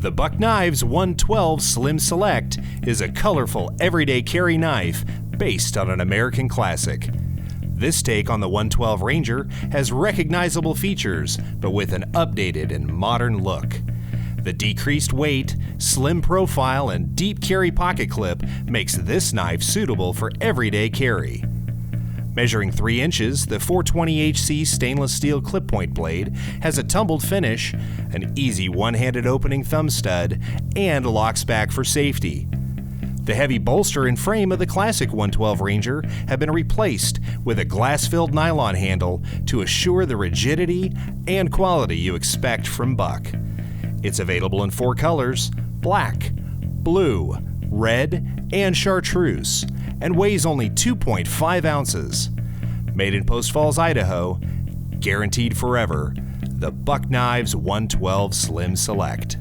The Buck Knives 112 Slim Select is a colorful everyday carry knife based on an American classic. This take on the 112 Ranger has recognizable features, but with an updated and modern look. The decreased weight, slim profile, and deep carry pocket clip makes this knife suitable for everyday carry. Measuring 3 inches, the 420HC stainless steel clip point blade has a tumbled finish, an easy one-handed opening thumb stud, and locks back for safety. The heavy bolster and frame of the classic 112 Ranger have been replaced with a glass-filled nylon handle to assure the rigidity and quality you expect from Buck. It's available in 4 colors: black, blue, red, and chartreuse, and weighs only 2.5 ounces. Made in Post Falls, Idaho, guaranteed forever, the Buck Knives 112 Slim Select.